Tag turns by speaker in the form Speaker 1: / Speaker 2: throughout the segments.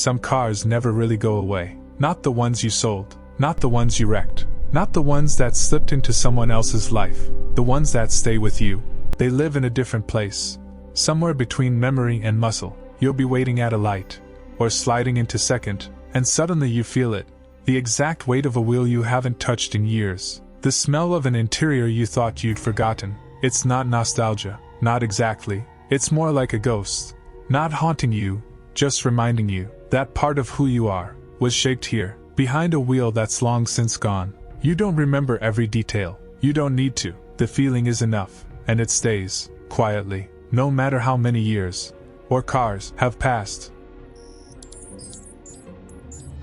Speaker 1: Some cars never really go away. Not the ones you sold, not the ones you wrecked, not the ones that slipped into someone else's life, the ones that stay with you. They live in a different place. Somewhere between memory and muscle. You'll be waiting at a light, or sliding into second, and suddenly you feel it. The exact weight of a wheel you haven't touched in years. The smell of an interior you thought you'd forgotten. It's not nostalgia, not exactly. It's more like a ghost. Not haunting you, just reminding you that part of who you are was shaped here, behind a wheel that's long since gone. You don't remember every detail. You don't need to. The feeling is enough, and it stays, quietly, no matter how many years or cars have passed.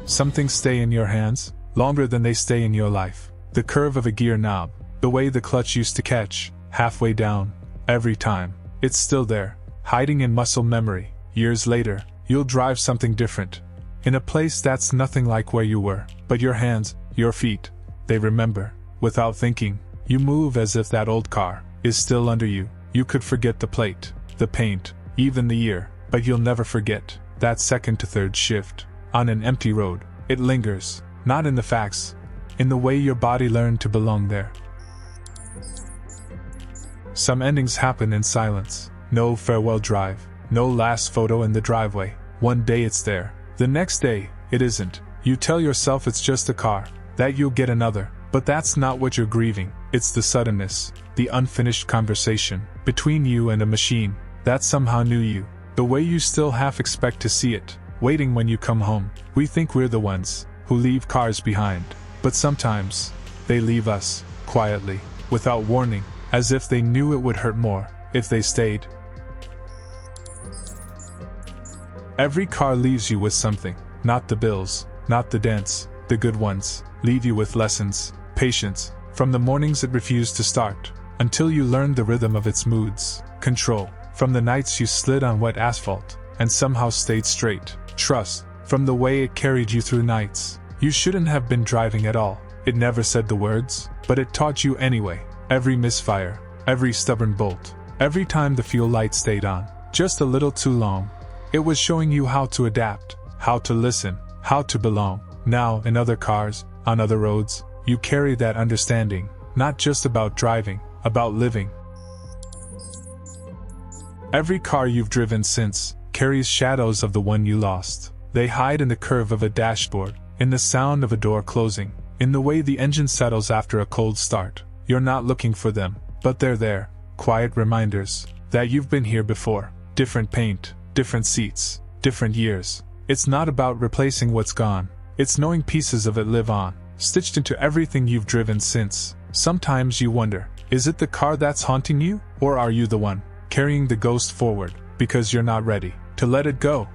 Speaker 1: Some things stay in your hands longer than they stay in your life. The curve of a gear knob, the way the clutch used to catch, halfway down, every time. It's still there, hiding in muscle memory. Years later, you'll drive something different, in a place that's nothing like where you were, but your hands, your feet, they remember. Without thinking, you move as if that old car is still under you. You could forget the plate, the paint, even the year, but you'll never forget that second to third shift. On an empty road, it lingers, not in the facts, in the way your body learned to belong there. Some endings happen in silence. No farewell drive, no last photo in the driveway. One day it's there, the next day, it isn't. You tell yourself it's just a car, that you'll get another, but that's not what you're grieving. It's the suddenness, the unfinished conversation between you and a machine that somehow knew you, the way you still half expect to see it, waiting when you come home. We think we're the ones who leave cars behind, but sometimes they leave us, quietly, without warning, as if they knew it would hurt more if they stayed. Every car leaves you with something, not the bills, not the dents, the good ones, leave you with lessons, patience, from the mornings it refused to start, until you learned the rhythm of its moods, control, from the nights you slid on wet asphalt, and somehow stayed straight, trust, from the way it carried you through nights you shouldn't have been driving at all. It never said the words, but it taught you anyway. Every misfire, every stubborn bolt, every time the fuel light stayed on, just a little too long, it was showing you how to adapt, how to listen, how to belong. Now, in other cars, on other roads, you carry that understanding, not just about driving, about living. Every car you've driven since carries shadows of the one you lost. They hide in the curve of a dashboard, in the sound of a door closing, in the way the engine settles after a cold start. You're not looking for them, but they're there, quiet reminders that you've been here before. Different paint, different seats, different years. It's not about replacing what's gone. It's knowing pieces of it live on, stitched into everything you've driven since. Sometimes you wonder, is it the car that's haunting you, or are you the one carrying the ghost forward because you're not ready to let it go?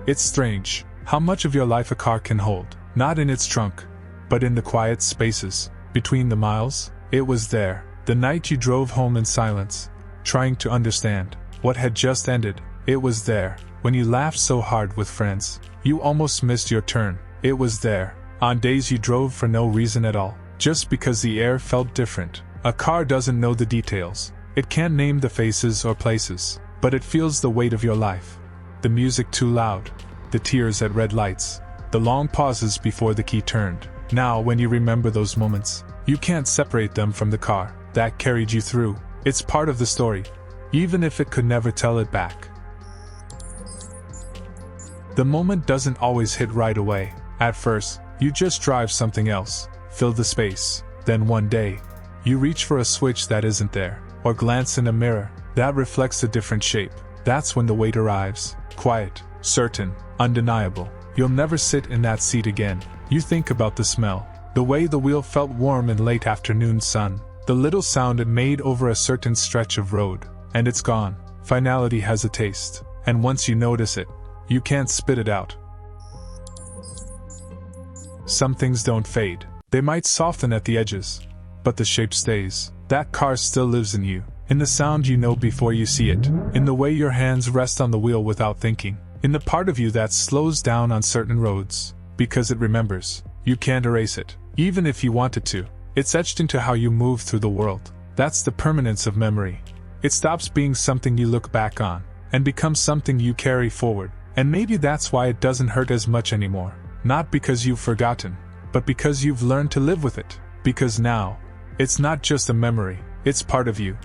Speaker 1: It's strange how much of your life a car can hold, not in its trunk, but in the quiet spaces between the miles. It was there, the night you drove home in silence, trying to understand what had just ended. It was there, when you laughed so hard with friends, you almost missed your turn. It was there, on days you drove for no reason at all, just because the air felt different. A car doesn't know the details, it can't name the faces or places, but it feels the weight of your life. The music too loud, the tears at red lights, the long pauses before the key turned. Now when you remember those moments, you can't separate them from the car that carried you through. It's part of the story, even if it could never tell it back. The moment doesn't always hit right away. At first, you just drive something else, fill the space. Then one day, you reach for a switch that isn't there, or glance in a mirror that reflects a different shape. That's when the weight arrives. Quiet, certain, undeniable. You'll never sit in that seat again. You think about the smell, the way the wheel felt warm in late afternoon sun, the little sound it made over a certain stretch of road, and it's gone. Finality has a taste, and once you notice it, you can't spit it out. Some things don't fade. They might soften at the edges, but the shape stays. That car still lives in you, in the sound you know before you see it, in the way your hands rest on the wheel without thinking, in the part of you that slows down on certain roads, because it remembers. You can't erase it, even if you wanted to. It's etched into how you move through the world. That's the permanence of memory. It stops being something you look back on, and becomes something you carry forward. And maybe that's why it doesn't hurt as much anymore. Not because you've forgotten, but because you've learned to live with it. Because now, it's not just a memory, it's part of you.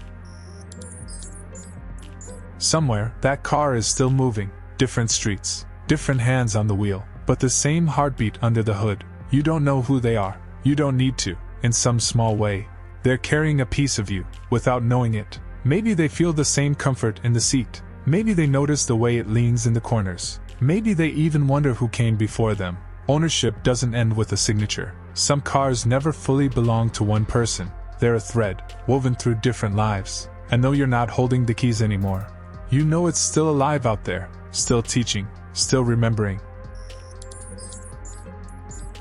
Speaker 1: Somewhere, that car is still moving, different streets, different hands on the wheel, but the same heartbeat under the hood. You don't know who they are. You don't need to. In some small way, they're carrying a piece of you, without knowing it. Maybe they feel the same comfort in the seat. Maybe they notice the way it leans in the corners. Maybe they even wonder who came before them. Ownership doesn't end with a signature. Some cars never fully belong to one person. They're a thread, woven through different lives. And though you're not holding the keys anymore, you know it's still alive out there, still teaching, still remembering.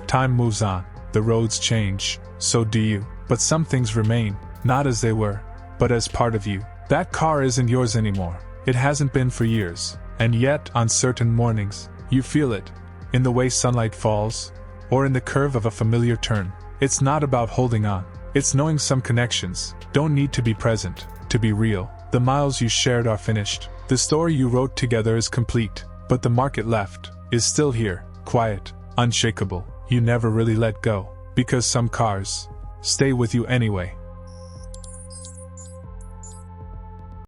Speaker 1: Time moves on, the roads change, so do you. But some things remain, not as they were, but as part of you. That car isn't yours anymore. It hasn't been for years. And yet, on certain mornings, you feel it. In the way sunlight falls, or in the curve of a familiar turn. It's not about holding on. It's knowing some connections don't need to be present, to be real. The miles you shared are finished. The story you wrote together is complete. But the mark it left is still here, quiet, unshakable. You never really let go. Because some cars stay with you anyway.